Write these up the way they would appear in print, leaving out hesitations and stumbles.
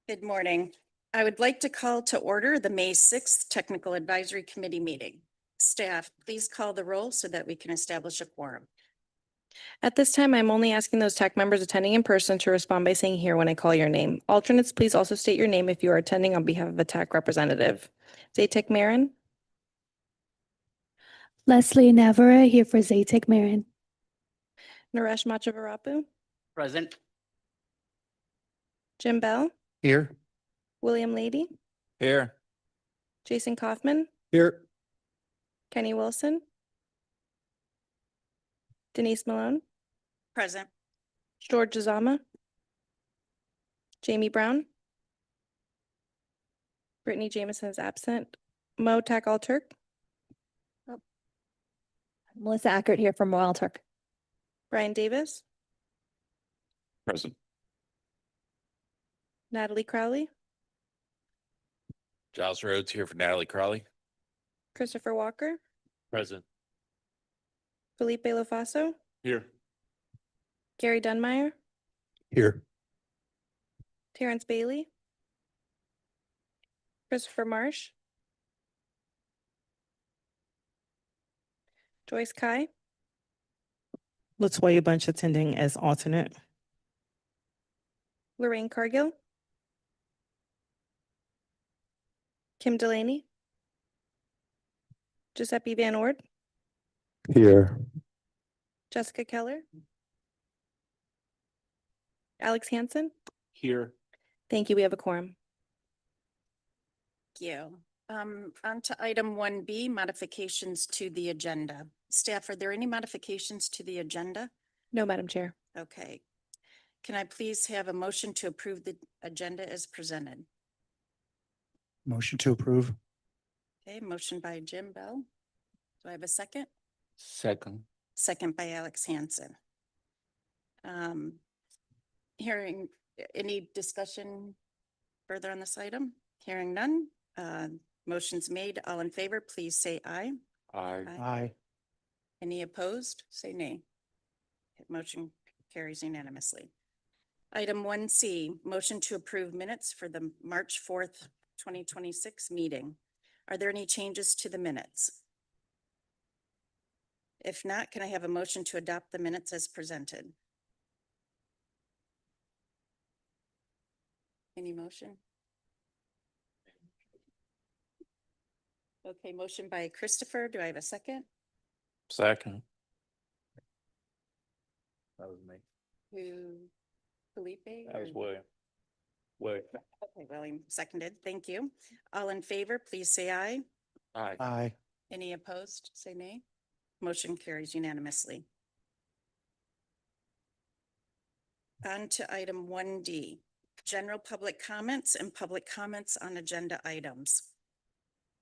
Good morning. I would like to call to order the May 6th Technical Advisory Committee meeting. Staff, please call the roll so that we can establish a quorum. At this time, I'm only asking those TAC members attending in person to respond by saying here when I call your name. Alternates, please also state your name if you are attending on behalf of a TAC representative. Zatek Marin, Leslie Navarra here for Zatek Marin. Naresh Machavarapu, Present. Jim Bell, Here. William Lady, Here. Jason Kaufman, Here. Kenny Wilson, Denise Malone, Present. George Zama, Jamie Brown, Brittany Jameson is absent, Mo Tak Al Turk, Melissa Ackert here from Royal Turk. Brian Davis, Present. Natalie Crowley, Giles Rhodes here for Natalie Crawley. Christopher Walker, Present. Felipe Lofaso, Here. Gary Dunmeyer, Here. Terrence Bailey, Christopher Marsh, Joyce Kai, Latoya Bunch attending as alternate. Lorraine Cargill, Kim Delaney, Giuseppe Van Ord, Here. Jessica Keller, Alex Hansen. Here. Thank you. We have a quorum. Thank you. On to item 1B, modifications to the agenda. Staff, are there any modifications to the agenda? No, Madam Chair. Okay. Can I please have a motion to approve the agenda as presented? Motion to approve. Okay, motion by Jim Bell. Do I have a second? Second. Second by Alex Hansen. Hearing any discussion further on this item? Hearing none. Motion's made. All in favor, please say aye. Aye. Aye. Any opposed? Say nay. Motion carries unanimously. Item 1C, motion to approve minutes for the March 4th, 2026 meeting. Are there any changes to the minutes? If not, can I have a motion to adopt the minutes as presented? Any motion? Okay, motion by Christopher. Do I have a second? Second. That was me. Who? Felipe? That was or- William. William. Okay, William seconded. Thank you. All in favor, please say aye. Aye. Aye. Any opposed, say nay. Motion carries unanimously. On to item 1D, general public comments and public comments on agenda items.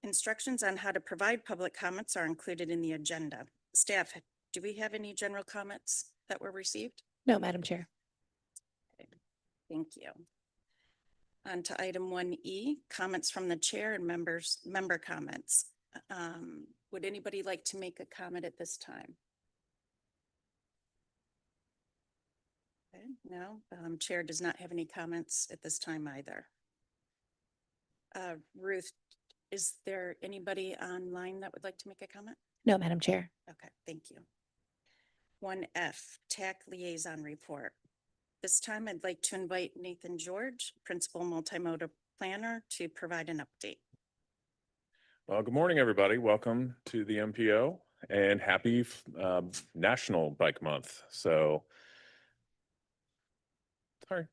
Instructions on how to provide public comments are included in the agenda. Staff, do we have any general comments that were received? No, Madam Chair. Thank you. On to item 1E, comments from the chair and member comments. Would anybody like to make a comment at this time? Okay, no, chair does not have any comments at this time either. Ruth, is there anybody online that would like to make a comment? No, Madam Chair. Okay, thank you. 1F, TAC liaison report. This time I'd like to invite Nathan George, Principal Multimodal Planner, to provide an update. Well, good morning, everybody. Welcome to the MPO and happy National Bike Month. So, sorry.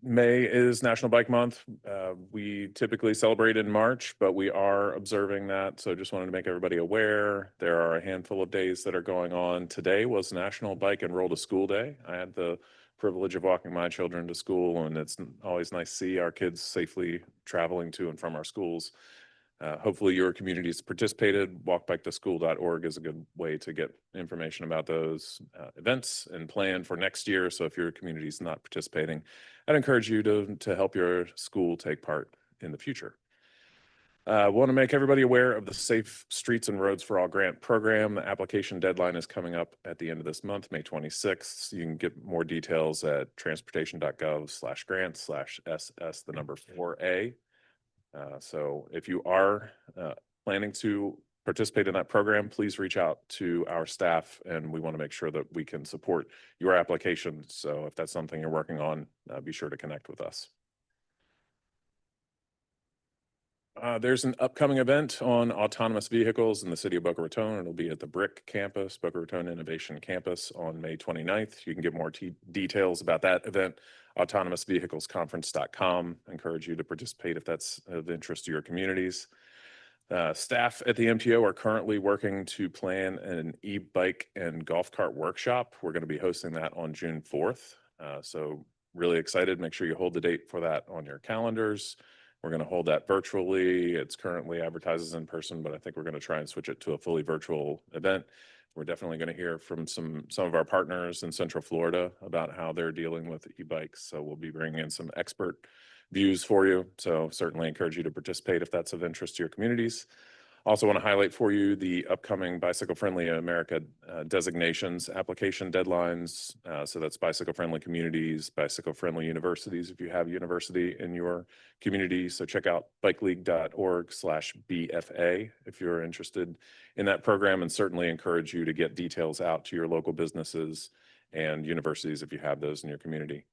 May is National Bike Month. We typically celebrate in March, but we are observing that. So just wanted to make everybody aware. There are a handful of days that are going on. Today was National Bike Enroll to School Day. I had the privilege of walking my children to school, and it's always nice to see our kids safely traveling to and from our schools. Hopefully your communities participated. Walkbiketoschool.org is a good way to get information about those events and plan for next year. So if your community is not participating, I'd encourage you to help your school take part in the future. Want to make everybody aware of the Safe Streets and Roads for All grant program. The application deadline is coming up at the end of this month, May 26th. You can get more details at transportation.gov/grants/SS, the number 4A. So if you are planning to participate in that program, please reach out to our staff, and we want to make sure that we can support your application. So if that's something you're working on, be sure to connect with us. There's an upcoming event on autonomous vehicles in the city of Boca Raton. It'll be at the BRIC campus, Boca Raton Innovation Campus, on May 29th. You can get more details about that event, autonomousvehiclesconference.com. I encourage you to participate if that's of interest to your communities. Staff at the MPO are currently working to plan an e-bike and golf cart workshop. We're going to be hosting that on June 4th. So really excited. Make sure you hold the date for that on your calendars. We're going to hold that virtually. It's currently advertised as in person, but I think we're going to try and switch it to a fully virtual event. We're definitely going to hear from some of our partners in Central Florida about how they're dealing with e-bikes. So we'll be bringing in some expert views for you. So certainly encourage you to participate if that's of interest to your communities. Also want to highlight for you the upcoming Bicycle Friendly America designations application deadlines. So that's bicycle friendly communities, bicycle friendly universities, if you have a university in your community. So check out bikeleague.org/BFA if you're interested in that program, and certainly encourage you to get details out to your local businesses and universities if you have those in your community.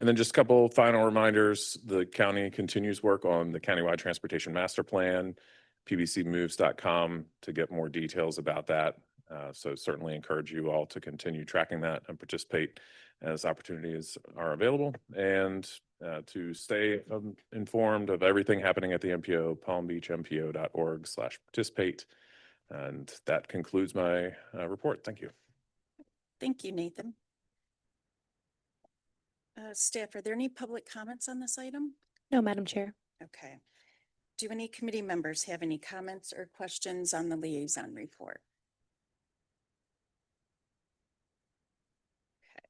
And then just a couple final reminders. The county continues work on the countywide transportation master plan, pbcmoves.com to get more details about that. So certainly encourage you all to continue tracking that and participate as opportunities are available, and to stay informed of everything happening at the MPO, palmbeachmpo.org/participate. And that concludes my report. Thank you. Thank you, Nathan. Staff, are there any public comments on this item? No, Madam Chair. Okay. Do any committee members have any comments or questions on the liaison report? Okay.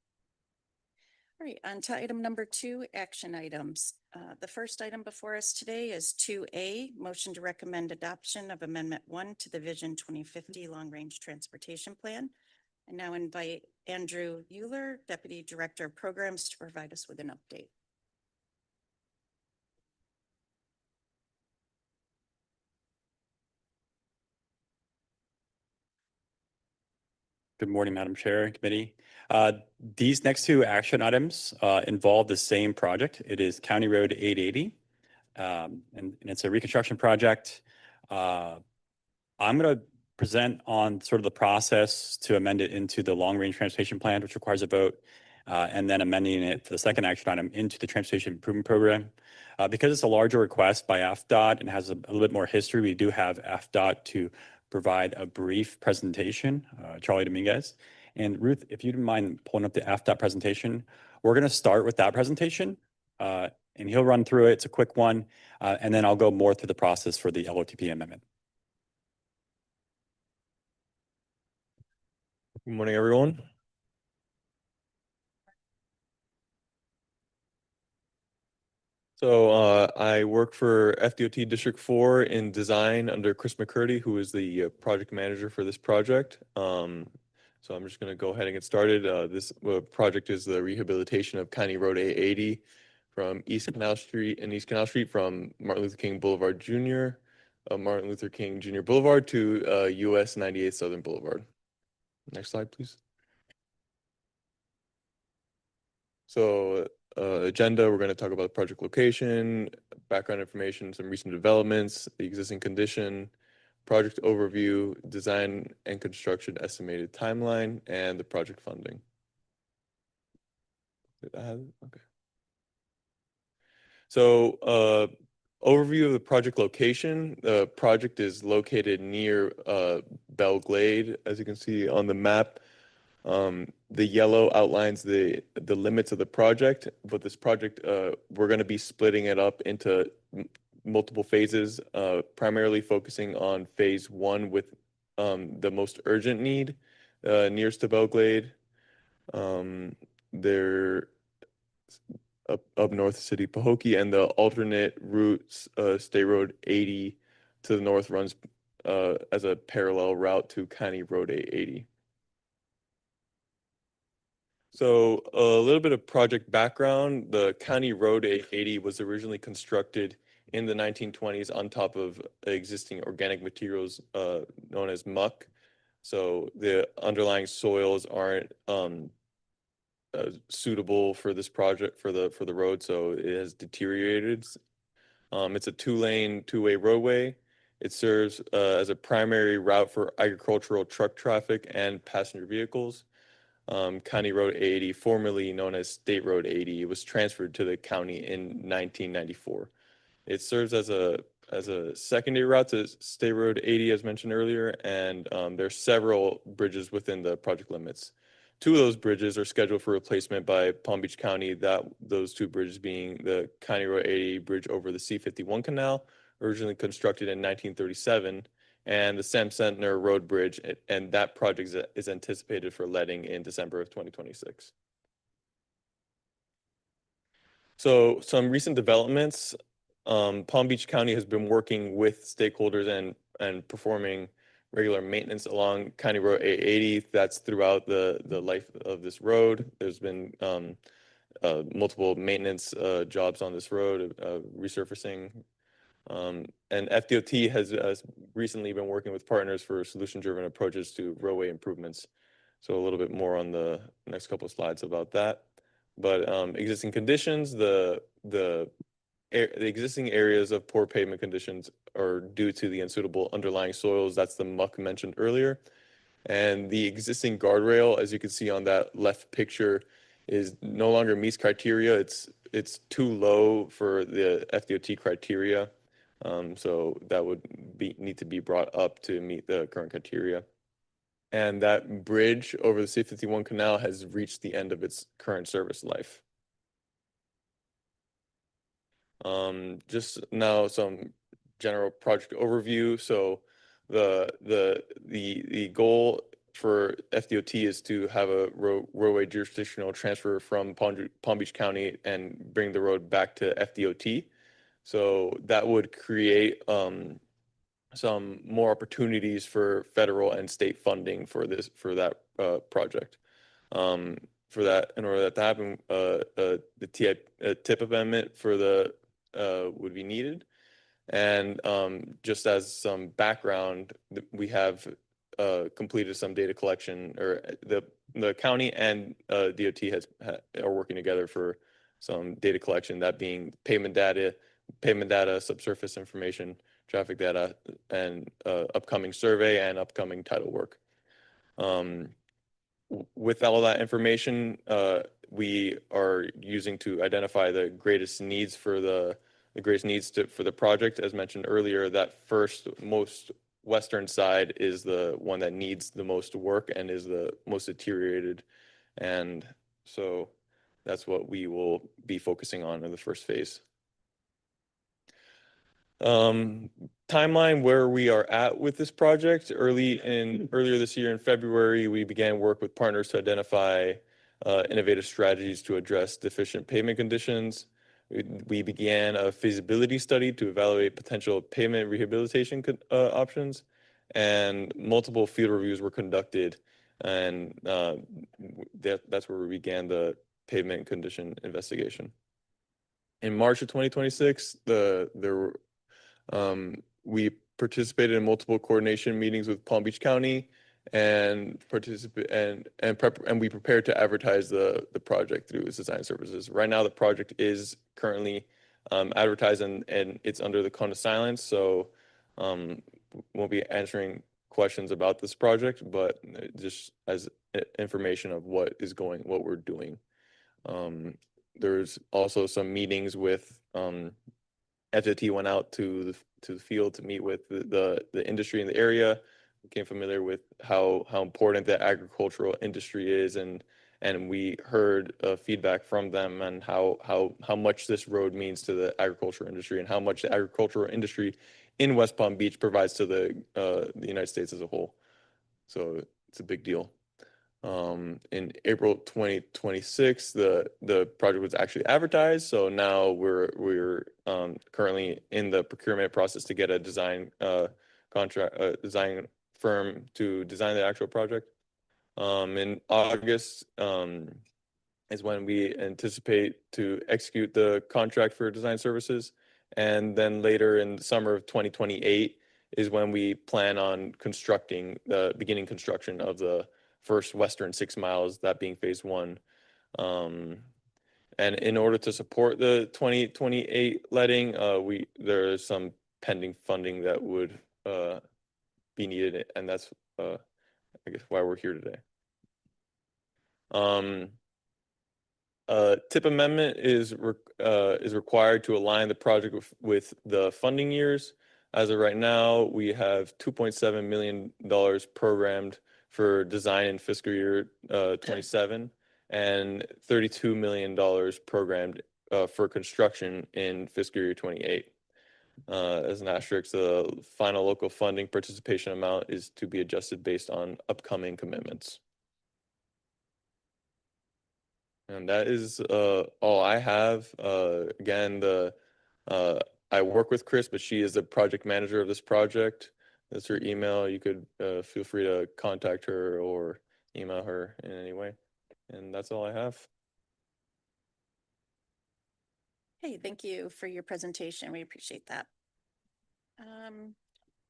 All right, on to item number 2, action items. The first item before us today is 2A, motion to recommend adoption of Amendment 1 to the Vision 2050 Long Range Transportation Plan. I now invite Andrew Euler, Deputy Director of Programs, to provide us with an update. Good morning, Madam Chair and Committee. These next 2 action items involve the same project. It is County Road 880, and it's a reconstruction project. I'm going to present on sort of the process to amend it into the long range transportation plan, which requires a vote, and then amending it for the second action item into the transportation improvement program. Because it's a larger request by FDOT and has a little bit more history, we do have FDOT to provide a brief presentation, Charlie Dominguez. And Ruth, if you don't mind pulling up the FDOT presentation, we're going to start with that presentation, and he'll run through it. It's a quick one, and then I'll go more through the process for the LOTP amendment. Good morning, everyone. So I work for FDOT District 4 in design under Chris McCurdy, who is the project manager for this project. So I'm just going to go ahead and get started. This project is the rehabilitation of County Road 880 from East Canal Street from Martin Luther King Boulevard Jr., Martin Luther King Jr. Boulevard to US 98 Southern Boulevard. Next slide, please. So agenda, we're going to talk about the project location, background information, some recent developments, the existing condition, project overview, design and construction estimated timeline, and the project funding. Okay. So overview of the project location. The project is located near Belle Glade, as you can see on the map. The yellow outlines the limits of the project, but this project, we're going to be splitting it up into multiple phases, primarily focusing on phase 1 with the most urgent need nearest to Belle Glade. up north of City Pahokee, and the alternate routes, State Road 80 to the north runs as a parallel route to County Road 880. So a little bit of project background. The County Road 880 was originally constructed in the 1920s on top of existing organic materials known as muck. So the underlying soils aren't suitable for this project for the road, so it has deteriorated. It's a two-way roadway. It serves as a primary route for agricultural truck traffic and passenger vehicles. County Road 80, formerly known as State Road 80, was transferred to the county in 1994. It serves as a secondary route to State Road 80, as mentioned earlier, and there's several bridges within the project limits. Two of those bridges are scheduled for replacement by Palm Beach County. Those two bridges being the County Road 80 bridge over the C-51 canal, originally constructed in 1937, and the Sam Sentner Road Bridge, and that project is anticipated for letting in December of 2026. So some recent developments. Palm Beach County has been working with stakeholders and performing regular maintenance along County Road 880. That's throughout the life of this road. There's been multiple maintenance jobs on this road, resurfacing. And FDOT has recently been working with partners for solution-driven approaches to roadway improvements. So a little bit more on the next couple of slides about that. But existing conditions, the existing areas of poor pavement conditions are due to the unsuitable underlying soils. That's the muck mentioned earlier. And the existing guardrail, as you can see on that left picture, is no longer meets criteria. It's too low for the FDOT criteria. So that would need to be brought up to meet the current criteria. And that bridge over the C-51 canal has reached the end of its current service life. Just now some general project overview. So the goal for FDOT is to have a roadway jurisdictional transfer from Palm Beach County and bring the road back to FDOT. So that would create some more opportunities for federal and state funding for that project. For that, in order to happen, the TIP amendment for the would be needed. And just as some background, we have completed some data collection, or the county and DOT are working together for some data collection, that being payment data, subsurface information, traffic data, and upcoming survey and upcoming title work. With all that information, we are using to identify the greatest needs for the project. As mentioned earlier, that first most western side is the one that needs the most work and is the most deteriorated, and so that's what we will be focusing on in the first phase. Timeline where we are at with this project. Earlier this year in February, we began work with partners to identify innovative strategies to address deficient pavement conditions. We began a feasibility study to evaluate potential pavement rehabilitation options, and multiple field reviews were conducted, and that's where we began the pavement condition investigation. In March of 2026, we participated in multiple coordination meetings with Palm Beach County and we prepared to advertise the project through its design services. Right now, the project is currently advertised and it's under the cone of silence, so won't be answering questions about this project, but just as information of what we're doing. There's also some meetings with FDOT went out to the field to meet with the industry in the area, became familiar with how important the agricultural industry is, and we heard feedback from them and how much this road means to the agricultural industry and how much the agricultural industry in West Palm Beach provides to the United States as a whole. So it's a big deal. In April 2026, the project was actually advertised. So now we're currently in the procurement process to get a design contract, design firm to design the actual project. In August, is when we anticipate to execute the contract for design services. And then later in the summer of 2028 is when we plan on beginning construction of the first western 6 miles, that being phase one. And in order to support the 2028 letting, there's some pending funding that would be needed, and that's I guess why we're here today. TIP amendment is required to align the project with the funding years. As of right now, we have $2.7 million programmed for design in fiscal year 27 and $32 million programmed for construction in fiscal year 28. As an asterisk, the final local funding participation amount is to be adjusted based on upcoming commitments. And that is all I have. Again, I work with Chris, but she is the project manager of this project. That's her email. You could feel free to contact her or email her in any way. And that's all I have. Hey, thank you for your presentation. We appreciate that.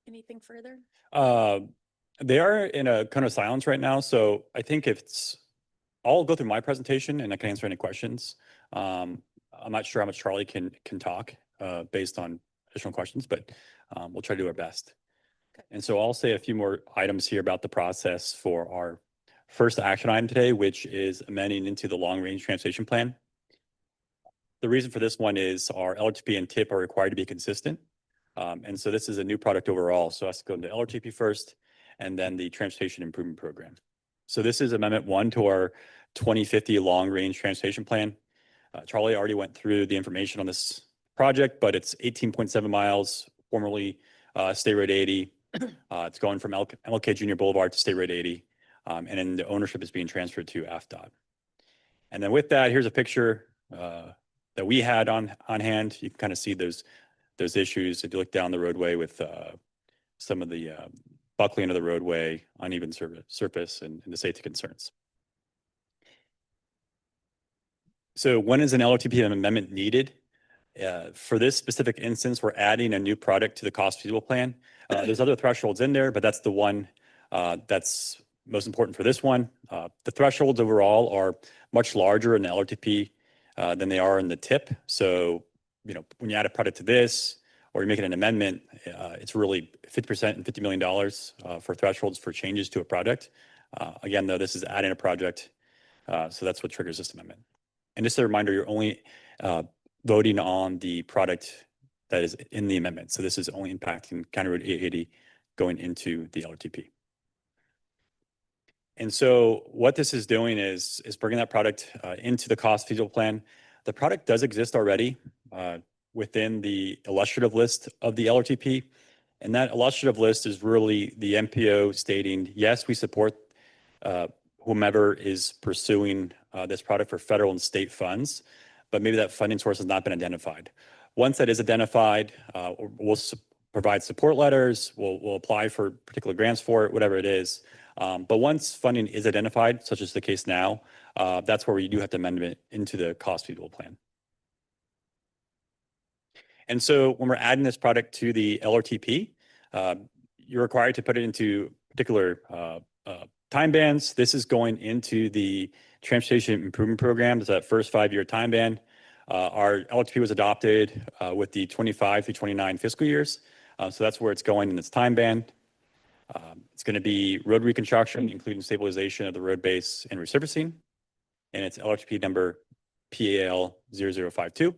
Anything further? They are in a kind of silence right now, so I think I'll go through my presentation and I can answer any questions. I'm not sure how much Charlie can talk based on additional questions, but we'll try to do our best. Okay. And so I'll say a few more items here about the process for our first action item today, which is amending into the long-range transportation plan. The reason for this one is our LRTP and TIP are required to be consistent. And so this is a new product overall. So it has to go into LRTP first and then the Transportation Improvement Program. So this is Amendment 1 to our 2050 Long-Range Transportation Plan. Charlie already went through the information on this project, but it's 18.7 miles, formerly State Road 80. It's going from MLK Junior Boulevard to State Road 80. And then the ownership is being transferred to AFDOT. And then with that, here's a picture that we had on hand. You can kind of see those issues if you look down the roadway with some of the buckling of the roadway, uneven surface, and the safety concerns. So when is an LRTP amendment needed? For this specific instance, we're adding a new product to the cost feasible plan. There's other thresholds in there, but that's the one that's most important for this one. The thresholds overall are much larger in the LRTP than they are in the TIP. So, when you add a product to this, or you're making an amendment, it's really 50% and $50 million for thresholds for changes to a project. Again, though, this is adding a project, so that's what triggers this amendment. And just a reminder, you're only voting on the product that is in the amendment. So this is only impacting County Road 880 going into the LRTP. And so what this is doing is bringing that product into the cost feasible plan. The product does exist already within the illustrative list of the LRTP. And that illustrative list is really the MPO stating, yes, we support whomever is pursuing this product for federal and state funds, but maybe that funding source has not been identified. Once that is identified, we'll provide support letters, we'll apply for particular grants for it, whatever it is. But once funding is identified, such as the case now, that's where you do have to amend it into the cost feasible plan. And so when we're adding this product to the LRTP, you're required to put it into particular time bands. This is going into the Transportation Improvement Program. It's that first 5-year time band. Our LRTP was adopted with the 25 through 29 fiscal years. So that's where it's going in its time band. It's going to be road reconstruction, including stabilization of the road base and resurfacing. And it's LRTP number PAL 0052.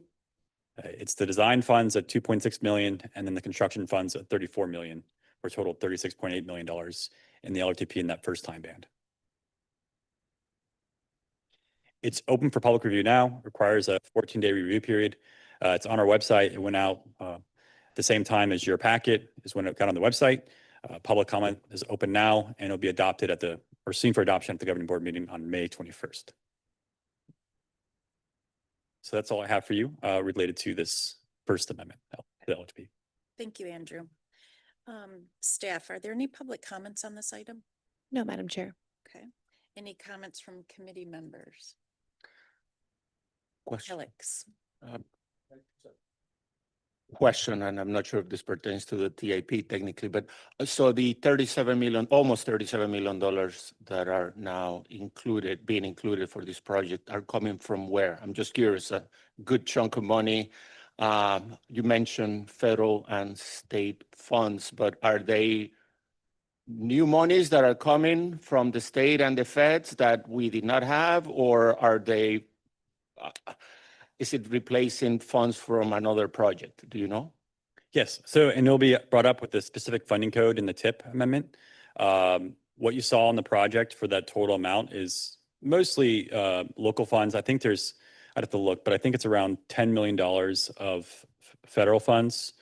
It's the design funds at $2.6 million, and then the construction funds at $34 million, for a total of $36.8 million in the LRTP in that first time band. It's open for public review now, requires a 14-day review period. It's on our website. It went out the same time as your packet is when it got on the website. Public comment is open now and it'll be adopted or seen for adoption at the governing board meeting on May 21st. So that's all I have for you related to this First Amendment, the LHP. Thank you, Andrew. Staff, are there any public comments on this item? No, Madam Chair. Okay. Any comments from committee members? Question. Alex? Question, and I'm not sure if this pertains to the TAP technically, but so the 37 million, almost $37 million that are now being included for this project are coming from where? I'm just curious, a good chunk of money. You mentioned federal and state funds, but are they new monies that are coming from the state and the feds that we did not have, or are they, is it replacing funds from another project? Do you know? Yes. So, and it'll be brought up with the specific funding code in the TIP amendment. What you saw in the project for that total amount is mostly local funds. I think I'd have to look, but I think it's around $10 million of federal funds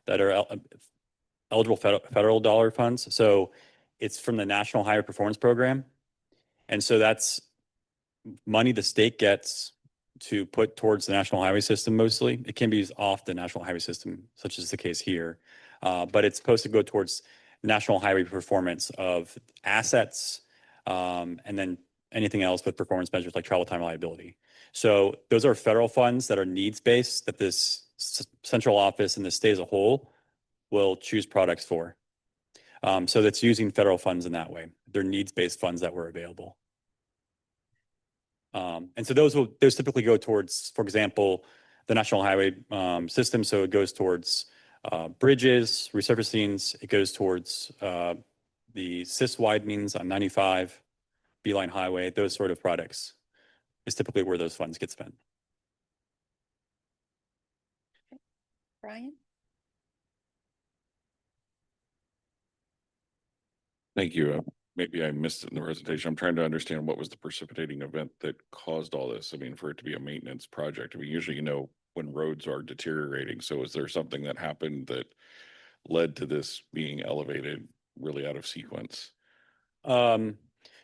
that are eligible federal dollar funds. So it's from the National Highway Performance Program. And so that's money the state gets to put towards the national highway system mostly. It can be used off the national highway system, such as the case here. But it's supposed to go towards national highway performance of assets and then anything else with performance measures like travel time reliability. So those are federal funds that are needs-based that this central office and the state as a whole will choose products for. So that's using federal funds in that way. They're needs-based funds that were available. And so those typically go towards, for example, the national highway system. So it goes towards bridges, resurfacings. It goes towards the CIS widenings on 95, Beeline Highway. Those sort of products is typically where those funds get spent. Brian? Thank you. Maybe I missed it in the presentation. I'm trying to understand what was the precipitating event that caused all this. I mean, for it to be a maintenance project, I mean, usually, you know, when roads are deteriorating. So is there something that happened that led to this being elevated really out of sequence?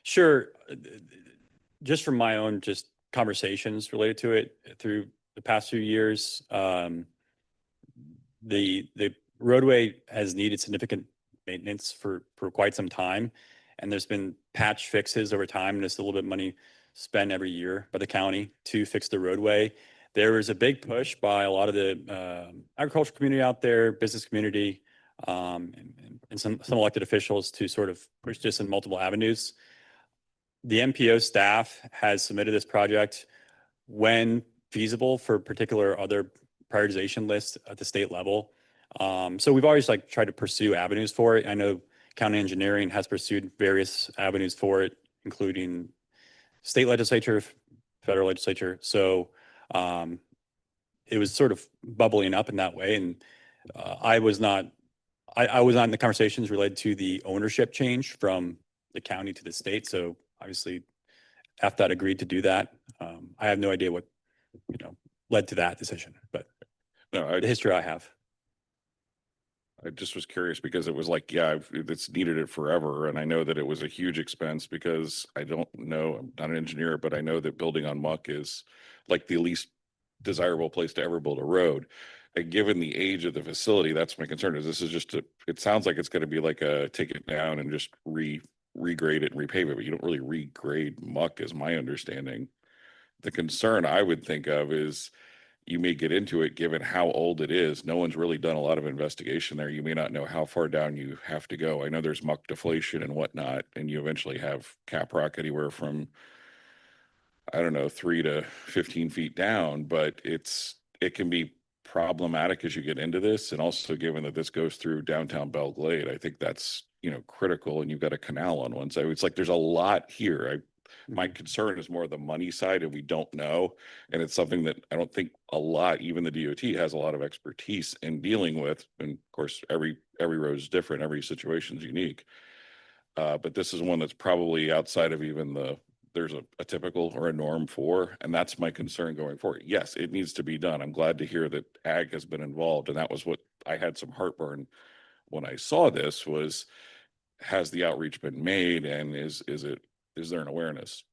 Sure. Just from my own conversations related to it through the past few years, the roadway has needed significant maintenance for quite some time. And there's been patch fixes over time, and there's a little bit of money spent every year by the county to fix the roadway. There was a big push by a lot of the agricultural community out there, business community, and some elected officials to sort of push this in multiple avenues. The MPO staff has submitted this project when feasible for particular other prioritization lists at the state level. So we've always tried to pursue avenues for it. I know county engineering has pursued various avenues for it, including state legislature, federal legislature. So it was sort of bubbling up in that way. And I was not in the conversations related to the ownership change from the county to the state. So obviously FDOT agreed to do that. I have no idea what, led to that decision, but No, the history I have. I just was curious because it was like, yeah, it's needed it forever. And I know that it was a huge expense because I don't know, I'm not an engineer, but I know that building on muck is like the least desirable place to ever build a road. And given the age of the facility, that's my concern is this is it sounds like it's going to be like a take it down and just regrade it and repave it, but you don't really regrade muck is my understanding. The concern I would think of is you may get into it given how old it is. No one's really done a lot of investigation there. You may not know how far down you have to go. I know there's muck deflation and whatnot, and you eventually have cap rock anywhere from, I don't know, 3 to 15 feet down, but it can be problematic as you get into this. And also given that this goes through downtown Belle Glade, I think that's, critical, and you've got a canal on one side. It's like there's a lot here. My concern is more the money side, and we don't know. And it's something that I don't think even the DOT has a lot of expertise in dealing with. And of course, every road is different. Every situation is unique. But this is one that's probably outside of even there's a typical or a norm for, and that's my concern going forward. Yes, it needs to be done. I'm glad to hear that ag has been involved. And that was what I had some heartburn when I saw this was, has the outreach been made, and is there an awareness?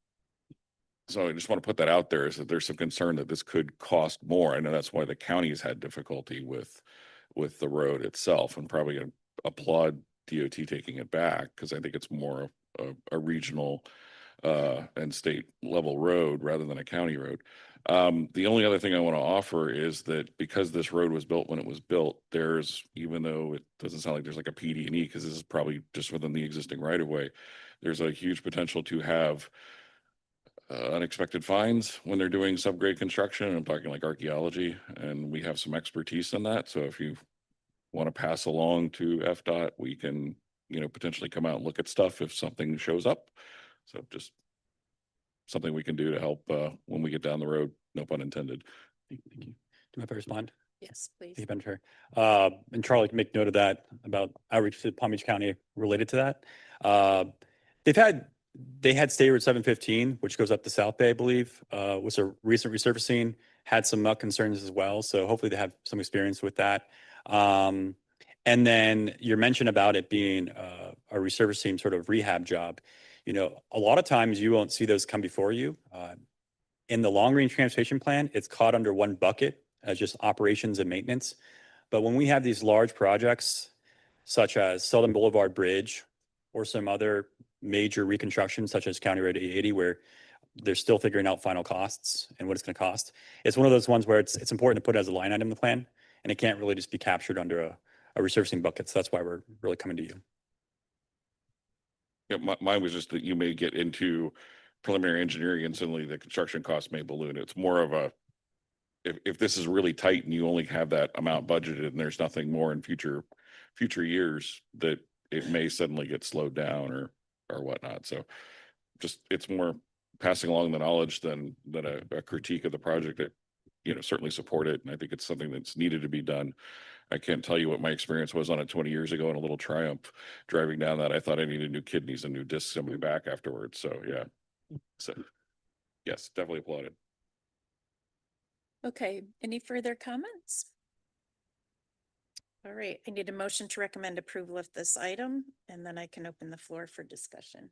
So I just want to put that out there, is that there's some concern that this could cost more. I know that's why the county has had difficulty with the road itself, and probably applaud DOT taking it back, because I think it's more a regional and state level road rather than a county road. The only other thing I want to offer is that because this road was built when it was built, there's, even though it doesn't sound like there's like a PD&E, because this is probably just within the existing right of way, there's a huge potential to have unexpected finds when they're doing subgrade construction. I'm talking like archaeology, and we have some expertise in that. So if you want to pass along to FDOT, we can, potentially come out and look at stuff if something shows up. So just something we can do to help when we get down the road, no pun intended. Thank you. Do you want to respond? Yes, please. Thank you, Madam Chair. And Charlie can make note of that about outreach to Palm Beach County related to that. They had State Road 715, which goes up to South Bay, I believe, was a recent resurfacing, had some muck concerns as well. So hopefully they have some experience with that. And then your mention about it being a resurfacing sort of rehab job, a lot of times you won't see those come before you. In the long range transportation plan, it's caught under one bucket as just operations and maintenance. But when we have these large projects, such as Selden Boulevard Bridge, or some other major reconstruction, such as County Road 880, where they're still figuring out final costs and what it's going to cost. It's one of those ones where it's important to put it as a line item in the plan, and it can't really just be captured under a resurfacing bucket. So that's why we're really coming to you. Yeah, mine was just that you may get into preliminary engineering and suddenly the construction cost may balloon. It's more of a, if this is really tight and you only have that amount budgeted and there's nothing more in future years, that it may suddenly get slowed down or whatnot. So just, it's more passing along the knowledge than a critique of the project. That, certainly support it. And I think it's something that's needed to be done. I can't tell you what my experience was on it 20 years ago in a little Triumph driving down that. I thought I needed new kidneys and new discs coming back afterwards. So yeah. So yes, definitely applauded. Okay, any further comments? All right, I need a motion to recommend approval of this item, and then I can open the floor for discussion.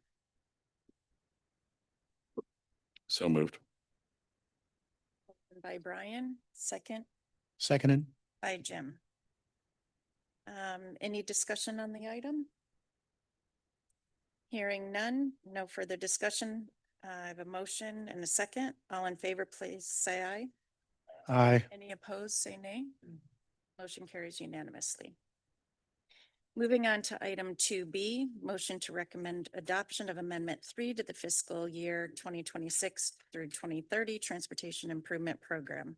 So moved. By Brian, second Seconded. by Jim. Any discussion on the item? Hearing none, no further discussion. I have a motion and a second. All in favor, please say aye. Aye. Any opposed, say nay. Motion carries unanimously. Moving on to item 2B, motion to recommend adoption of Amendment 3 to the fiscal year 2026 through 2030 Transportation Improvement Program.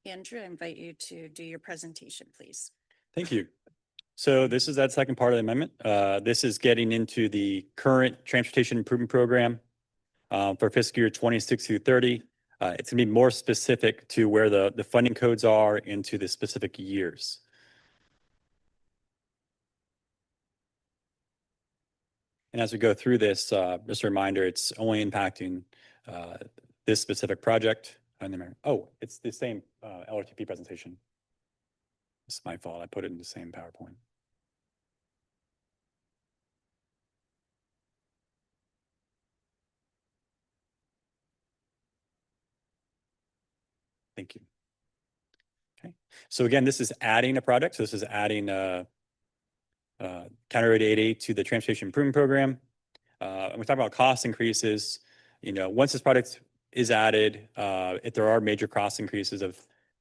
Andrew, I invite you to do your presentation, please. Thank you. So this is that second part of the amendment. This is getting into the current transportation improvement program for fiscal year 26 through 30. It's gonna be more specific to where the funding codes are into the specific years. And as we go through this, just a reminder, it's only impacting this specific project. Oh, it's the same LRTP presentation. It's my fault. I put it in the same PowerPoint. Thank you. Okay, so again, this is adding a project. So this is adding County Road 80 to the Transportation Improvement Program. And we talk about cost increases. Once this project is added, if there are major cost increases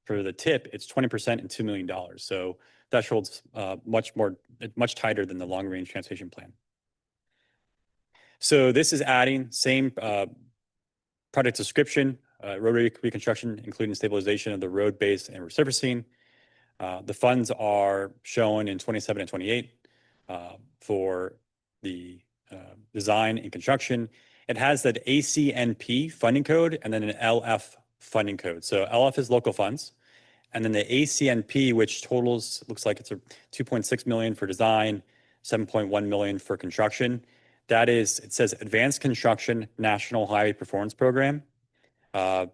for the tip, it's 20% and $2 million. So thresholds much tighter than the long range transportation plan. So this is adding same project description, road reconstruction, including stabilization of the road base and resurfacing. The funds are shown in 27 and 28 for the design and construction. It has that ACNP funding code and then an LF funding code. So LF is local funds. And then the ACNP, which totals, looks like it's a 2.6 million for design, 7.1 million for construction. That is, it says Advanced Construction National Highway Performance Program. I've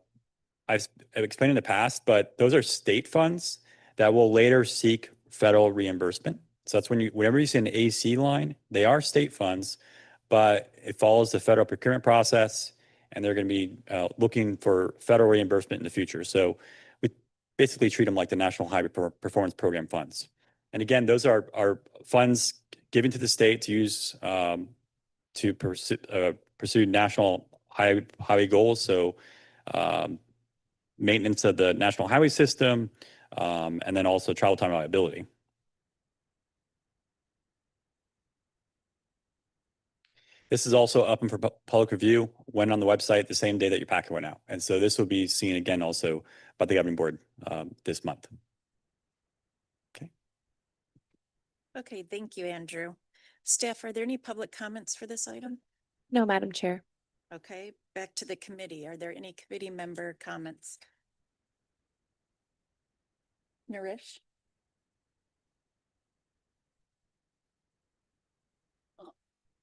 explained in the past, but those are state funds that will later seek federal reimbursement. So that's whenever you see an AC line, they are state funds, but it follows the federal procurement process, and they're going to be looking for federal reimbursement in the future. So we basically treat them like the National Highway Performance Program funds. And again, those are funds given to the state to use to pursue national highway goals. So maintenance of the national highway system, and then also travel time reliability. This is also up and for public review, went on the website the same day that your packet went out. And so this will be seen again also by the governing board this month. Okay. Okay, thank you, Andrew. Staff, are there any public comments for this item? No, Madam Chair. Okay, back to the committee. Are there any committee member comments? Naresh?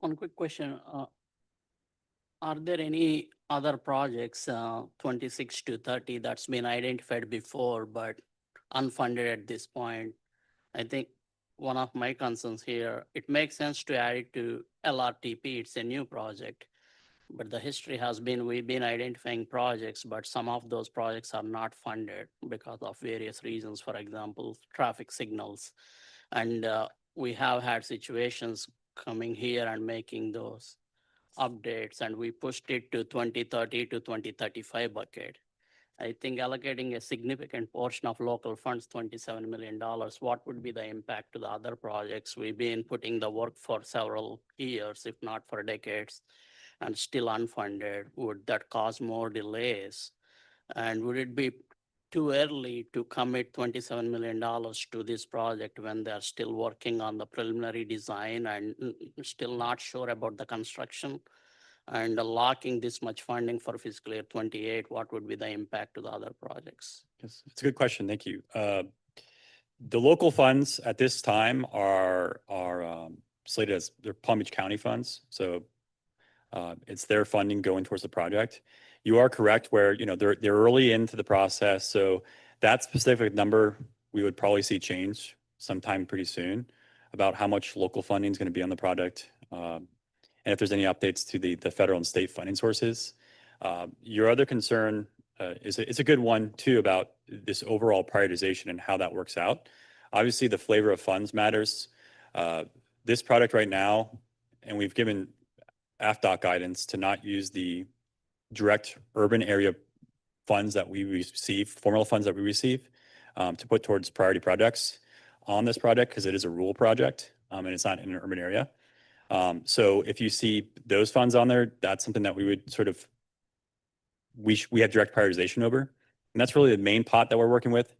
One quick question. Are there any other projects, 26 to 30, that's been identified before but unfunded at this point? I think one of my concerns here, it makes sense to add it to LRTP. It's a new project. But the history has been, we've been identifying projects, but some of those projects are not funded because of various reasons, for example, traffic signals. And we have had situations coming here and making those updates, and we pushed it to 2030 to 2035 bucket. I think allocating a significant portion of local funds, $27 million, what would be the impact to the other projects? We've been putting the work for several years, if not for decades, and still unfunded. Would that cause more delays? And would it be too early to commit $27 million to this project when they're still working on the preliminary design and still not sure about the construction? And locking this much funding for fiscal year 28, what would be the impact to the other projects? Yes, it's a good question. Thank you. The local funds at this time are slated as they're Palm Beach County funds. So it's their funding going towards the project. You are correct where, they're early into the process. So that specific number, we would probably see change sometime pretty soon about how much local funding is going to be on the project. And if there's any updates to the federal and state funding sources. Your other concern is a good one too about this overall prioritization and how that works out. Obviously, the flavor of funds matters. This product right now, and we've given AFDOT guidance to not use the direct urban area funds that we receive, formula funds that we receive, to put towards priority projects on this project because it is a rural project and it's not in an urban area. So if you see those funds on there, that's something that we would sort of, we have direct prioritization over. And that's really the main pot that we're working with.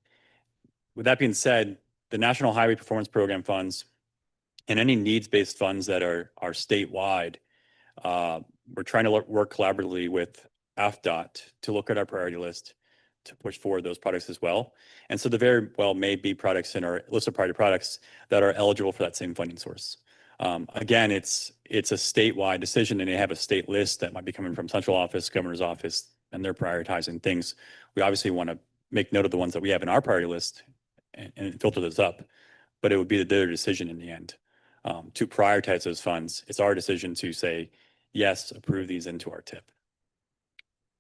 With that being said, the National Highway Performance Program funds and any needs-based funds that are statewide, we're trying to work collaboratively with AFDOT to look at our priority list to push forward those products as well. And so there very well may be products in our list of priority products that are eligible for that same funding source. Again, it's a statewide decision, and they have a state list that might be coming from central office, governor's office, and they're prioritizing things. We obviously want to make note of the ones that we have in our priority list and filter those up, but it would be their decision in the end to prioritize those funds. It's our decision to say, yes, approve these into our TIP.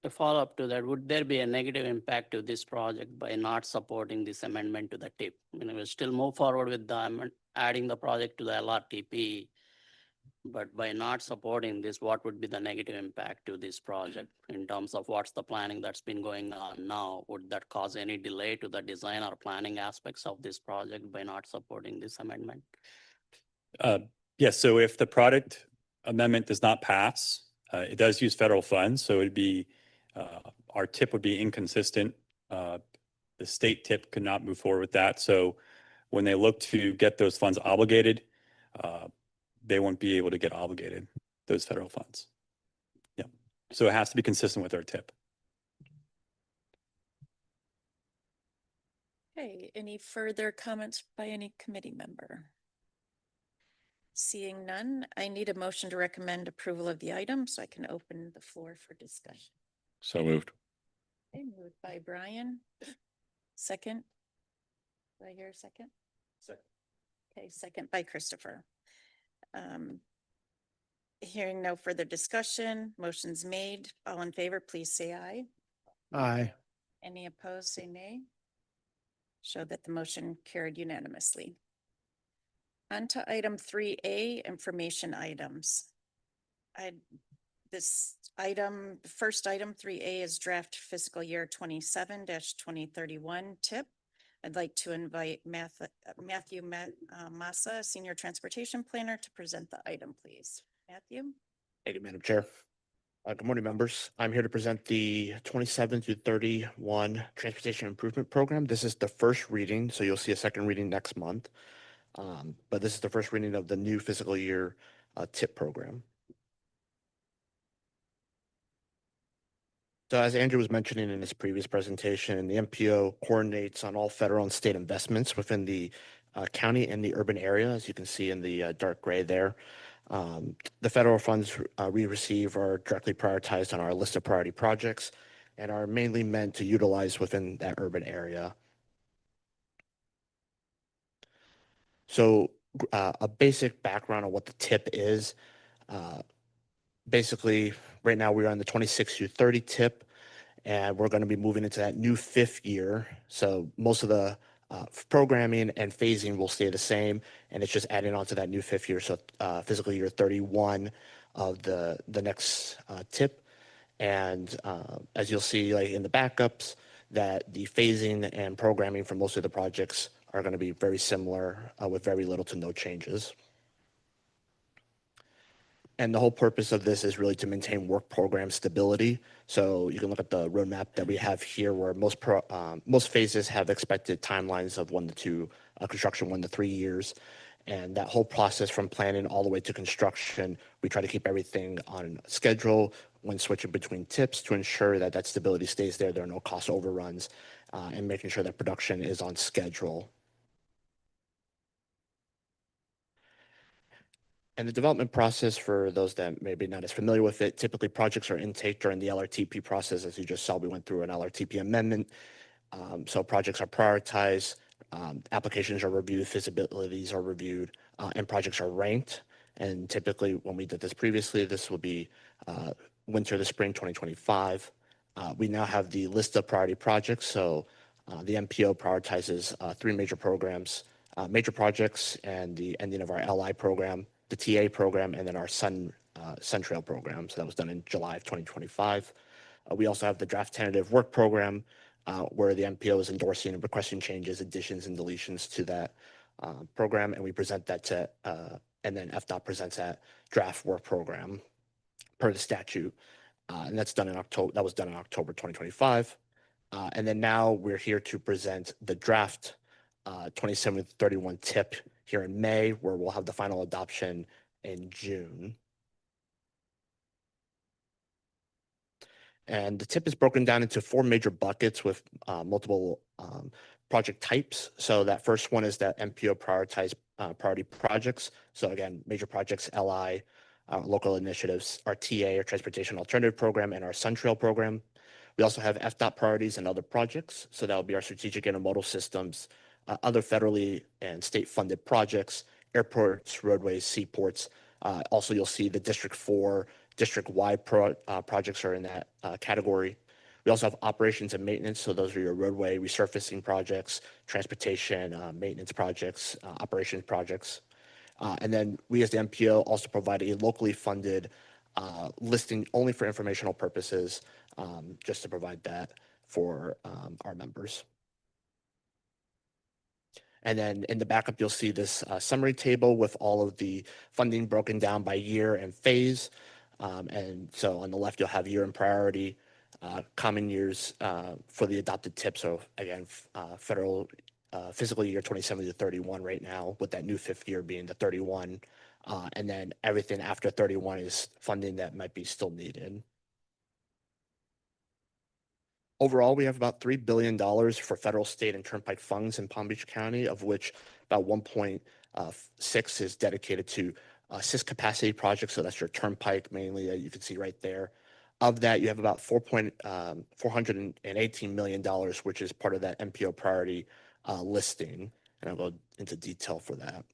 To follow up to that, would there be a negative impact to this project by not supporting this amendment to the TIP? We'll still move forward with the adding the project to the LRTP, but by not supporting this, what would be the negative impact to this project in terms of what's the planning that's been going on now? Would that cause any delay to the design or planning aspects of this project by not supporting this amendment? Yes, so if the product amendment does not pass, it does use federal funds, so it'd be, our TIP would be inconsistent. The state TIP could not move forward with that. So when they look to get those funds obligated, they won't be able to get obligated, those federal funds. Yeah, so it has to be consistent with our TIP. Okay, any further comments by any committee member? Seeing none, I need a motion to recommend approval of the item so I can open the floor for discussion. So moved. Okay, moved by Brian. Second. Do I hear a second? Second. Okay, second by Christopher. Hearing no further discussion, motion's made. All in favor, please say aye. Aye. Any opposed, say nay. Show that the motion carried unanimously. On to item 3A, information items. This item, the first item, 3A, is draft fiscal year 27-2031 tip. I'd like to invite Matthew Massa, Senior Transportation Planner, to present the item, please. Matthew? Thank you, Madam Chair. Good morning, members. I'm here to present the 27 to 31 Transportation Improvement Program. This is the first reading, so you'll see a second reading next month. But this is the first reading of the new fiscal year TIP program. So as Andrew was mentioning in his previous presentation, the MPO coordinates on all federal and state investments within the county and the urban area, as you can see in the dark gray there. The federal funds we receive are directly prioritized on our list of priority projects and are mainly meant to utilize within that urban area. So a basic background on what the TIP is. Basically, right now we're on the 26 to 30 TIP, and we're going to be moving into that new fifth year. So most of the programming and phasing will stay the same, and it's just adding on to that new fifth year. So fiscal year 31 of the next TIP. And as you'll see, like in the backups, that the phasing and programming for most of the projects are going to be very similar with very little to no changes. And the whole purpose of this is really to maintain work program stability. So you can look at the roadmap that we have here, where most phases have expected timelines of construction 1 to 3 years. And that whole process from planning all the way to construction, we try to keep everything on schedule when switching between TIPs to ensure that that stability stays there. There are no cost overruns, and making sure that production is on schedule. And the development process, for those that may be not as familiar with it, typically projects are intake during the LRTP process. As you just saw, we went through an LRTP amendment. So projects are prioritized, applications are reviewed, feasibilities are reviewed, and projects are ranked. And typically, when we did this previously, this would be winter to spring 2025. We now have the list of priority projects. So the MPO prioritizes 3 major programs, major projects, and the ending of our LI program, the TA program, and then our Sun Trail program. So that was done in July of 2025. We also have the draft tentative work program, where the MPO is endorsing and requesting changes, additions, and deletions to that program, and we present that to, and then FDOT presents that draft work program per the statute, and that's done in October. That was done in October 2025, and then now we're here to present the draft 2731 TIP here in May, where we'll have the final adoption in June. And the TIP is broken down into 4 major buckets with multiple project types. So that first one is that MPO prioritized priority projects. So again, major projects, LI, local initiatives, our TA, or Transportation Alternative Program, and our Sun Trail program. We also have FDOT priorities and other projects. So that will be our strategic intermodal systems, other federally and state funded projects, airports, roadways, seaports. Also, you'll see the District 4 district-wide projects are in that category. We also have operations and maintenance. So those are your roadway resurfacing projects, transportation maintenance projects, operations projects. And then we as the MPO also provide a locally funded listing only for informational purposes, just to provide that for our members. And then in the backup, you'll see this summary table with all of the funding broken down by year and phase. And so on the left, you'll have year and priority, common years for the adopted TIP. So again, federal fiscal year 27 to 31 right now, with that new fifth year being the 31. And then everything after 31 is funding that might be still needed. Overall, we have about $3 billion for federal, state, and turnpike funds in Palm Beach County, of which about 1.6 is dedicated to assist capacity projects. So that's your turnpike mainly that you can see right there. Of that, you have about $418 million, which is part of that MPO priority listing. And I'll go into detail for that.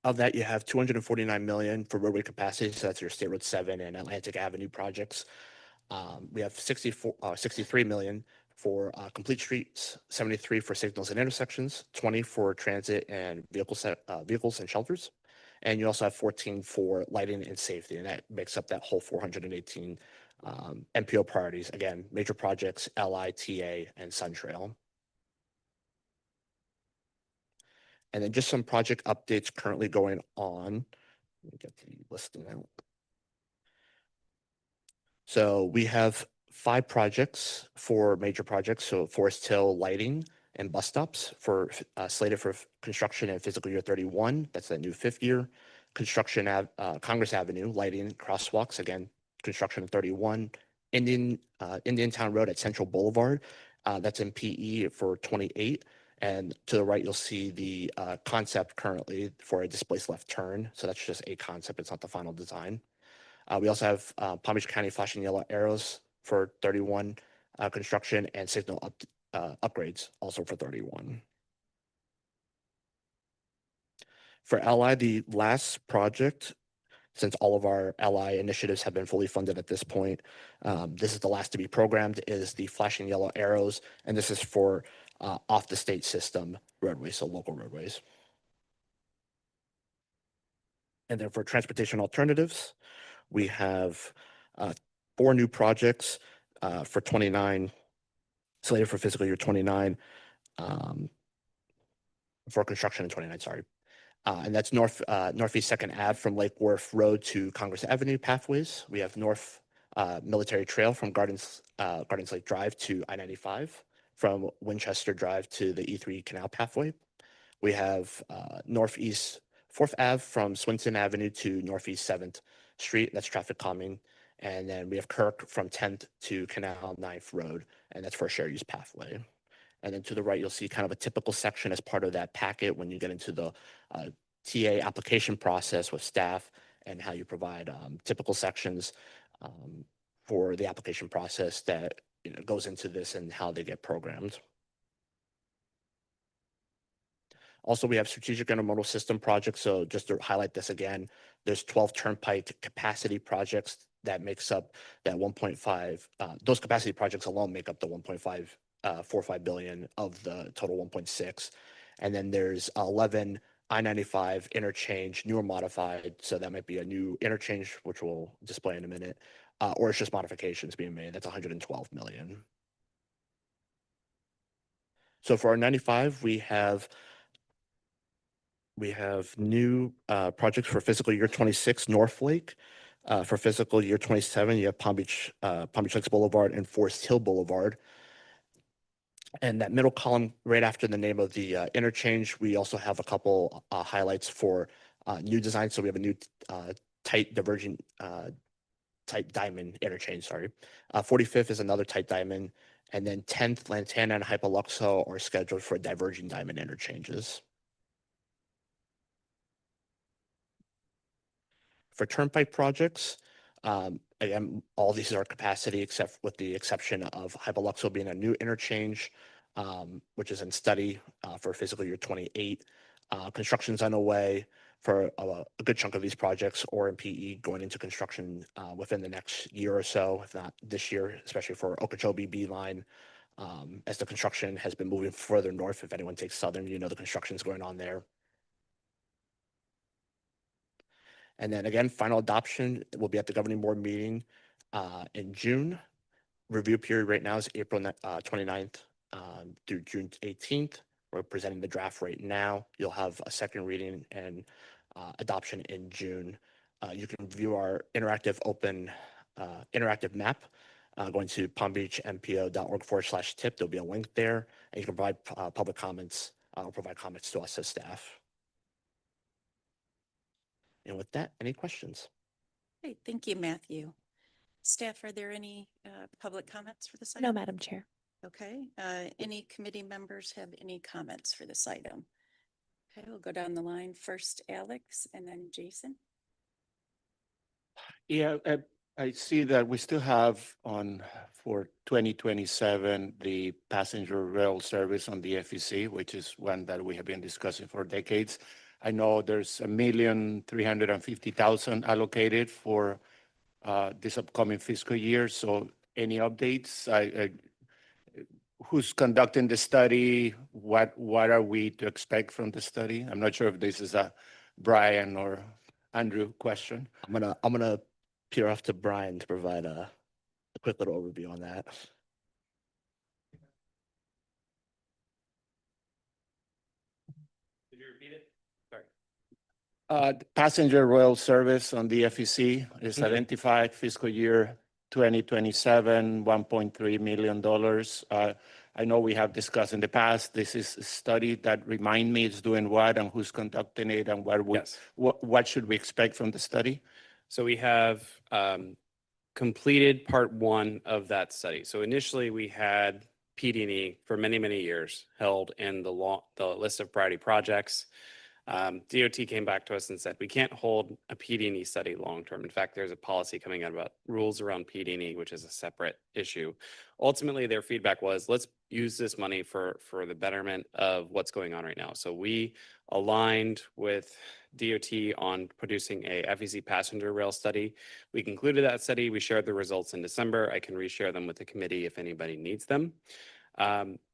Of that, you have 249 million for roadway capacity, so that's your State Road 7 and Atlantic Avenue projects. We have 63 million for complete streets, 73 for signals and intersections, 20 for transit and vehicles and shelters. And you also have 14 for lighting and safety, and that makes up that whole 418 MPO priorities. Again, major projects, LI, TA, and SunTrail. And then just some project updates currently going on. Let me get the listing out. So we have 5 projects for major projects. So Forest Hill lighting and bus stops for slated for construction in fiscal year 31. That's that new 5th year. Construction Congress Avenue lighting crosswalks, again, construction in 31. Indian Town Road at Central Boulevard. That's in PE for 28. And to the right, you'll see the concept currently for a displaced left turn. So that's just a concept. It's not the final design. We also have Palm Beach County flashing yellow arrows for 31 construction and signal upgrades also for 31. For LI, the last project, since all of our LI initiatives have been fully funded at this point, this is the last to be programmed, is the flashing yellow arrows, and this is for off the state system roadways, so local roadways. And then for transportation alternatives, we have 4 new projects for 29, slated for fiscal year 29, for construction in 29, sorry. And that's Northeast 2nd Ave from Lake Wharf Road to Congress Avenue pathways. We have North Military Trail from Gardens Lake Drive to I-95, from Winchester Drive to the E3 Canal pathway. We have Northeast 4th Ave from Swinton Avenue to Northeast 7th Street. That's traffic calming. And then we have Kirk from 10th to Canal 9th Road, and that's for a shared use pathway. And then to the right, you'll see kind of a typical section as part of that packet when you get into the TA application process with staff and how you provide typical sections for the application process that goes into this and how they get programmed. Also, we have strategic intermodal system projects. So just to highlight this again, there's 12 turnpike capacity projects that makes up that 1.5. Those capacity projects alone make up the 1.545 billion of the total 1.6. And then there's 11 I-95 interchange, new or modified. So that might be a new interchange, which we'll display in a minute, or it's just modifications being made. That's 112 million. So for our 95, we have new projects for fiscal year 26, North Lake. For fiscal year 27, you have Palm Beach Lakes Boulevard and Forest Hill Boulevard. And that middle column right after the name of the interchange, we also have a couple highlights for new design. So we have a new tight divergent tight diamond interchange, sorry. 45th is another tight diamond. And then 10th, Lantana and Hypoluxo are scheduled for diverging diamond interchanges. For turnpike projects, again, all these are capacity except with the exception of Hypoluxo being a new interchange, which is in study for fiscal year 28. Construction's underway for a good chunk of these projects or MPE going into construction within the next year or so, if not this year, especially for Okeechobee B line. As the construction has been moving further north, if anyone takes Southern, the construction's going on there. And then again, final adoption will be at the governing board meeting in June. Review period right now is April 29th through June 18th. We're presenting the draft right now. You'll have a second reading and adoption in June. You can view our interactive map going to palmbeachmpo.org/tip. There'll be a link there, and you can provide public comments or provide comments to us as staff. And with that, any questions? Great, thank you, Matthew. Staff, are there any public comments for this item? No, Madam Chair. Okay, any committee members have any comments for this item? Okay, we'll go down the line. First, Alex, and then Jason. Yeah, I see that we still have for 2027, the passenger rail service on the FEC, which is one that we have been discussing for decades. I know there's $1,350,000 allocated for this upcoming fiscal year. So any updates? Who's conducting the study? What are we to expect from the study? I'm not sure if this is a Brian or Andrew question. I'm gonna peer off to Brian to provide a quick little overview on that. Did you repeat it? Sorry. The passenger rail service on the FEC is identified fiscal year 2027, $1.3 million. I know we have discussed in the past, this is a study that remind me is doing what and who's conducting it and Yes. what should we expect from the study? So we have completed part one of that study. So initially we had PD&E for many, many years held in the list of priority projects. DOT came back to us and said, we can't hold a PD&E study long-term. In fact, there's a policy coming out about rules around PD&E, which is a separate issue. Ultimately, their feedback was, let's use this money for the betterment of what's going on right now. So we aligned with DOT on producing a FEC passenger rail study. We concluded that study. We shared the results in December. I can reshare them with the committee if anybody needs them.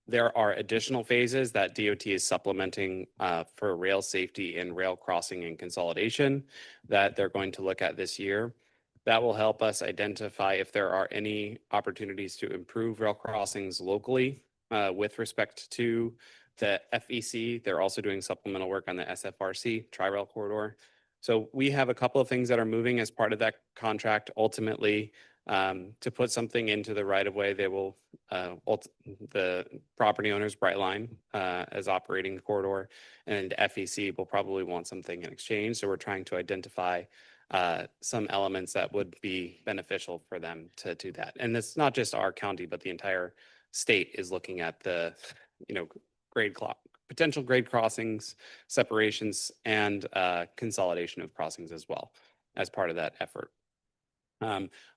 There are additional phases that DOT is supplementing for rail safety and rail crossing and consolidation that they're going to look at this year. That will help us identify if there are any opportunities to improve rail crossings locally with respect to the FEC. They're also doing supplemental work on the SFRC, Tri-Rail Corridor. So we have a couple of things that are moving as part of that contract. Ultimately, to put something into the right of way, they will, the property owners, Brightline, as operating the corridor, and FEC will probably want something in exchange. So we're trying to identify some elements that would be beneficial for them to do that. And it's not just our county, but the entire state is looking at the, potential grade crossings, separations, and consolidation of crossings as well as part of that effort.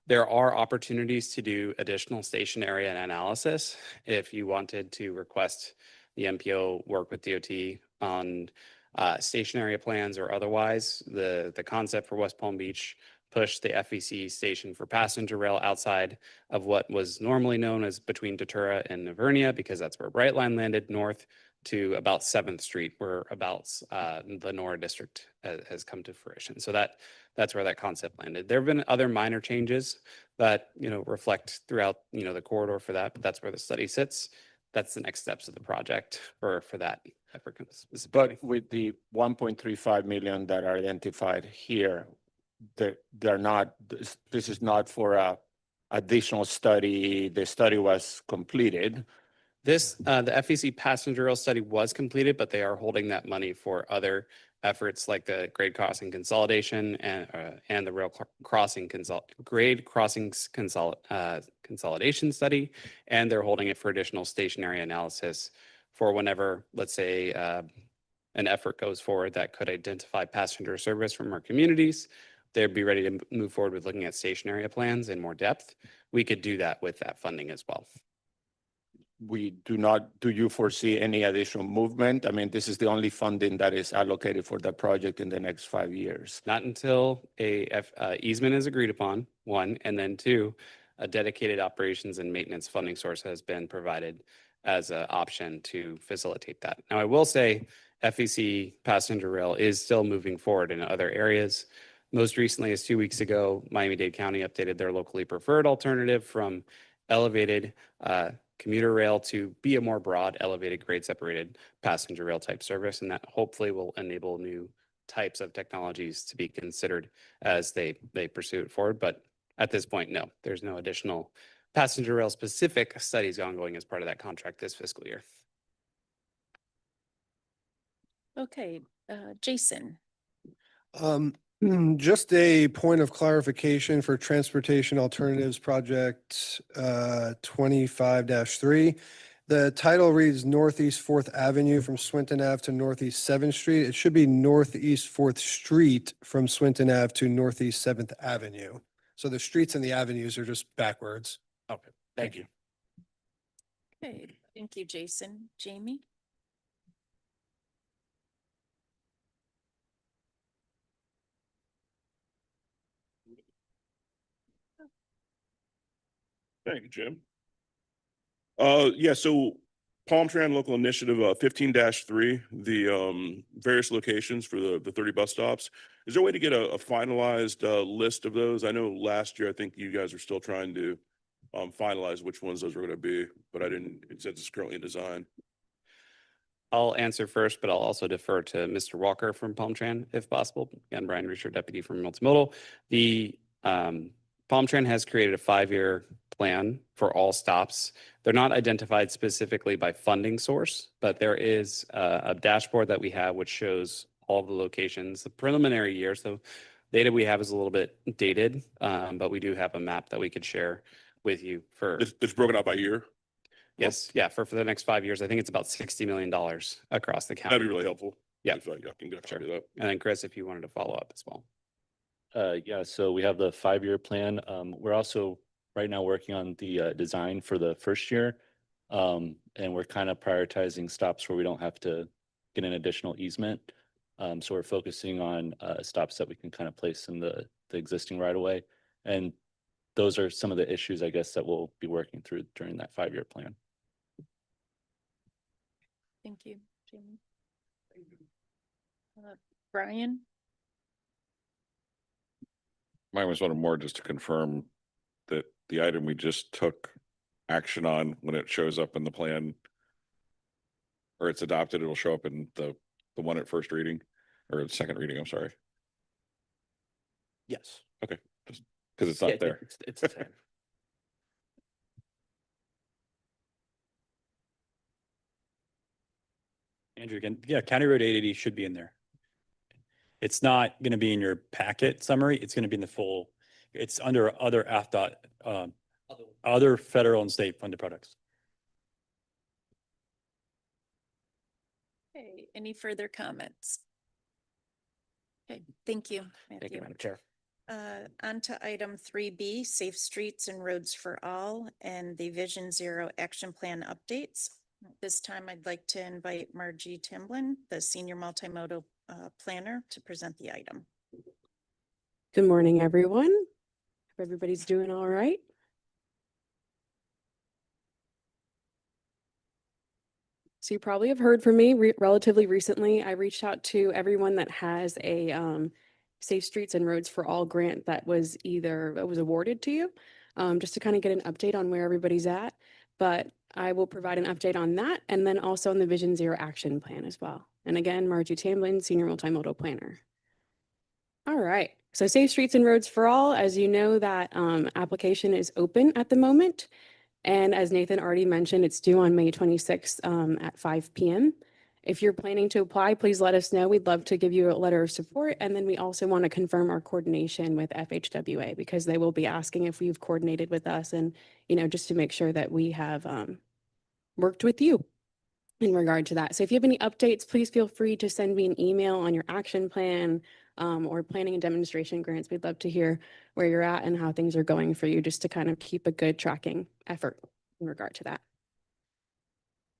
There are opportunities to do additional station area analysis if you wanted to request the MPO work with DOT on station area plans or otherwise. The concept for West Palm Beach pushed the FEC station for passenger rail outside of what was normally known as between Datura and Navernia, because that's where Brightline landed, north to about 7th Street, where about the Nora district has come to fruition. So that's where that concept landed. There have been other minor changes that, reflect throughout, the corridor for that, but that's where the study sits. That's the next steps of the project for that effort specifically. But with the 1.35 million that are identified here, they're not, this is not for a additional study. The study was completed. The FEC passenger rail study was completed, but they are holding that money for other efforts like the grade crossing consolidation and the rail crossing grade crossings consolidation study, and they're holding it for additional station area analysis for whenever, let's say, an effort goes forward that could identify passenger service from our communities. They'd be ready to move forward with looking at station area plans in more depth. We could do that with that funding as well. Do you foresee any additional movement? I mean, this is the only funding that is allocated for the project in the next 5 years. Not until a easement is agreed upon, one, and then two, a dedicated operations and maintenance funding source has been provided as an option to facilitate that. Now, I will say FEC passenger rail is still moving forward in other areas. Most recently, as 2 weeks ago, Miami-Dade County updated their locally preferred alternative from elevated commuter rail to be a more broad, elevated, grade separated passenger rail type service. And that hopefully will enable new types of technologies to be considered as they pursue it forward. But at this point, no, there's no additional passenger rail specific studies ongoing as part of that contract this fiscal year. Okay, Jason. Just a point of clarification for Transportation Alternatives Project 25-3. The title reads Northeast 4th Avenue from Swinton Ave to Northeast 7th Street. It should be Northeast 4th Street from Swinton Ave to Northeast 7th Avenue. So the streets and the avenues are just backwards. Okay, thank you. Okay, thank you, Jason. Jamie? Thank you, Jim. Yeah, so Palm Tran Local Initiative 15-3, the various locations for the 30 bus stops. Is there a way to get a finalized list of those? I know last year, I think you guys are still trying to finalize which ones those are going to be, but I didn't, it says it's currently in design. I'll answer first, but I'll also defer to Mr. Walker from Palm Tran if possible. Again, Brian Reacher, Deputy from Multimodal. The Palm Tran has created a 5-year plan for all stops. They're not identified specifically by funding source, but there is a dashboard that we have which shows all the locations. The preliminary year, so data we have is a little bit dated, but we do have a map that we could share with you for. It's broken out by year? Yes, yeah, for the next 5 years. I think it's about $60 million across the county. That'd be really helpful. Yeah. If I can get a copy of that. And then Chris, if you wanted to follow up as well. Yeah, so we have the 5-year plan. We're also right now working on the design for the first year. And we're kind of prioritizing stops where we don't have to get an additional easement. So we're focusing on stops that we can kind of place in the existing right of way. And those are some of the issues, I guess, that we'll be working through during that 5-year plan. Thank you, Jamie. Brian? Mine was one more just to confirm that the item we just took action on, when it shows up in the plan or it's adopted, it'll show up in the one at first reading or the second reading, I'm sorry. Yes. Okay, just because it's not there. It's the same. Andrew, again, yeah, County Road 880 should be in there. It's not going to be in your packet summary. It's going to be in the full. It's under other AFDOT, other federal and state funded products. Okay, any further comments? Okay, thank you, Matthew. Thank you, Madam Chair. On to item 3B, Safe Streets and Roads for All and the Vision Zero Action Plan updates. This time I'd like to invite Margie Timblin, the Senior Multimodal Planner, to present the item. Good morning, everyone. Hope everybody's doing all right. So you probably have heard from me relatively recently. I reached out to everyone that has a Safe Streets and Roads for All grant that was awarded to you, just to kind of get an update on where everybody's at. But I will provide an update on that and then also on the Vision Zero Action Plan as well. And again, Margie Tamblin, Senior Multimodal Planner. All right, so Safe Streets and Roads for All, as you know, that application is open at the moment. And as Nathan already mentioned, it's due on May 26th at 5 p.m. If you're planning to apply, please let us know. We'd love to give you a letter of support. And then we also want to confirm our coordination with FHWA because they will be asking if we've coordinated with us and, just to make sure that we have worked with you in regard to that. So if you have any updates, please feel free to send me an email on your action plan or planning and demonstration grants. We'd love to hear where you're at and how things are going for you, just to kind of keep a good tracking effort in regard to that.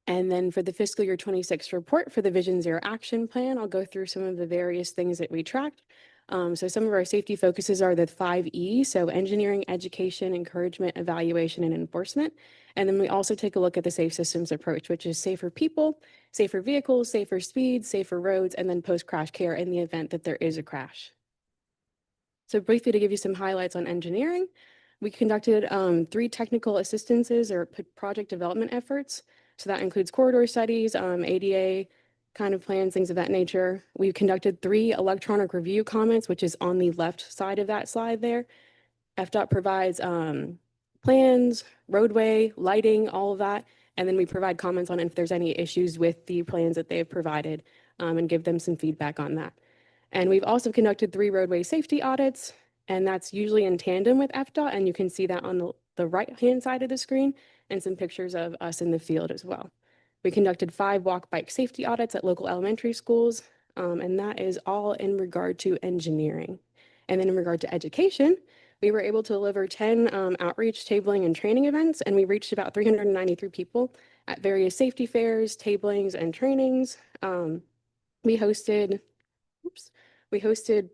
And then for the fiscal year 26 report for the Vision Zero Action Plan, I'll go through some of the various things that we tracked. So some of our safety focuses are the 5 E, so engineering, education, encouragement, evaluation, and enforcement. And then we also take a look at the safe systems approach, which is safer people, safer vehicles, safer speeds, safer roads, and then post-crash care in the event that there is a crash. So briefly to give you some highlights on engineering, we conducted 3 technical assistances or project development efforts. So that includes corridor studies, ADA kind of plans, things of that nature. We've conducted 3 electronic review comments, which is on the left side of that slide there. FDOT provides plans, roadway, lighting, all of that. And then we provide comments on if there's any issues with the plans that they've provided and give them some feedback on that. And we've also conducted 3 roadway safety audits, and that's usually in tandem with FDOT. And you can see that on the right-hand side of the screen and some pictures of us in the field as well. We conducted 5 walk bike safety audits at local elementary schools, and that is all in regard to engineering. And then in regard to education, we were able to deliver 10 outreach, tabling, and training events, and we reached about 393 people at various safety fairs, tablings, and trainings. We hosted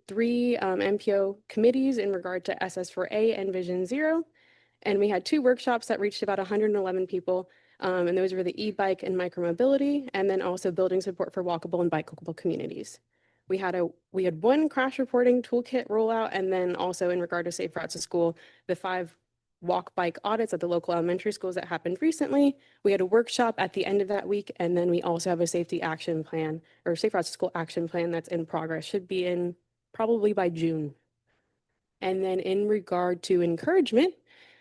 3 MPO committees in regard to SS4A and Vision Zero. And we had 2 workshops that reached about 111 people. And those were the e-bike and micromobility, and then also building support for walkable and bikeable communities. We had 1 crash reporting toolkit rollout, and then also in regard to safe routes to school, the 5 walk bike audits at the local elementary schools that happened recently. We had a workshop at the end of that week, and then we also have a safety action plan or safe routes to school action plan that's in progress, should be in probably by June. And then in regard to encouragement,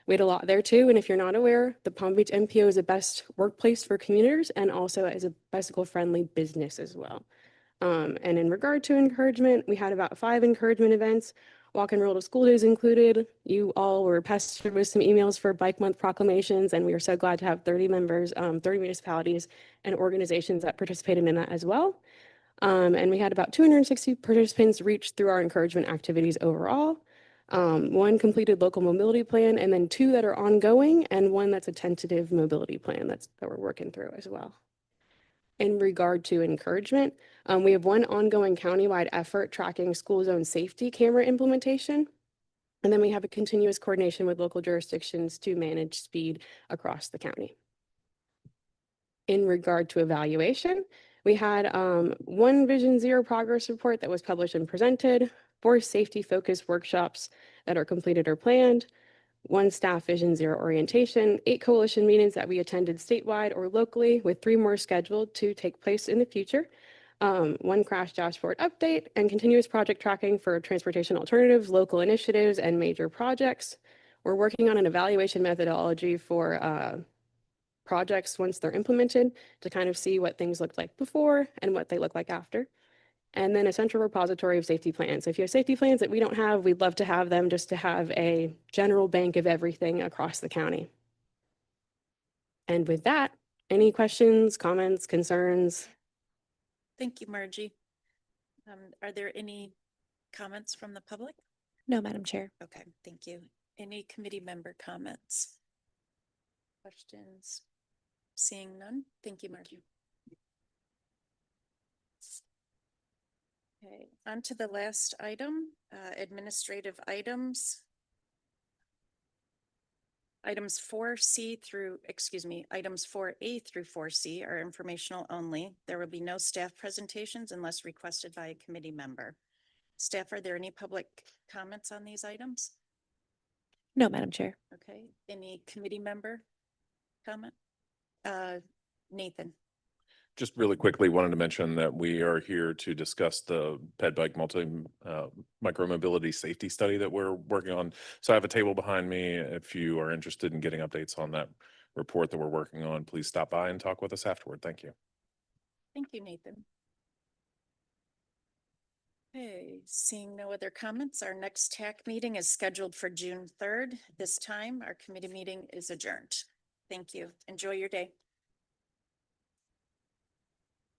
we had a lot there too. And if you're not aware, the Palm Beach MPO is the best workplace for commuters and also as a bicycle-friendly business as well. And in regard to encouragement, we had about 5 encouragement events. Walk and roll to school days included. You all were pestered with some emails for Bike Month proclamations, and we are so glad to have 30 members, 30 municipalities and organizations that participated in that as well. And we had about 260 participants reach through our encouragement activities overall. 1 completed local mobility plan, and then 2 that are ongoing, and 1 that's a tentative mobility plan that we're working through as well. In regard to encouragement, we have 1 ongoing countywide effort tracking school zone safety camera implementation. And then we have a continuous coordination with local jurisdictions to manage speed across the county. In regard to evaluation, we had 1 Vision Zero progress report that was published and presented, 4 safety-focused workshops that are completed or planned, 1 staff Vision Zero orientation, 8 coalition meetings that we attended statewide or locally, with 3 more scheduled to take place in the future, 1 crash dashboard update, and continuous project tracking for transportation alternatives, local initiatives, and major projects. We're working on an evaluation methodology for projects once they're implemented to kind of see what things looked like before and what they look like after. And then a central repository of safety plans. So if you have safety plans that we don't have, we'd love to have them just to have a general bank of everything across the county. And with that, any questions, comments, concerns? Thank you, Margie. Are there any comments from the public? No, Madam Chair. Okay, thank you. Any committee member comments? Questions? Seeing none. Thank you, Margie. Okay, on to the last item, administrative items. Items 4A through 4C are informational only. There will be no staff presentations unless requested by a committee member. Staff, are there any public comments on these items? No, Madam Chair. Okay, any committee member comment? Nathan. Just really quickly, wanted to mention that we are here to discuss the ped bike micromobility safety study that we're working on. So I have a table behind me. If you are interested in getting updates on that report that we're working on, please stop by and talk with us afterward. Thank you. Thank you, Nathan. Okay, seeing no other comments, our next TAC meeting is scheduled for June 3rd. This time, our committee meeting is adjourned. Thank you. Enjoy your day.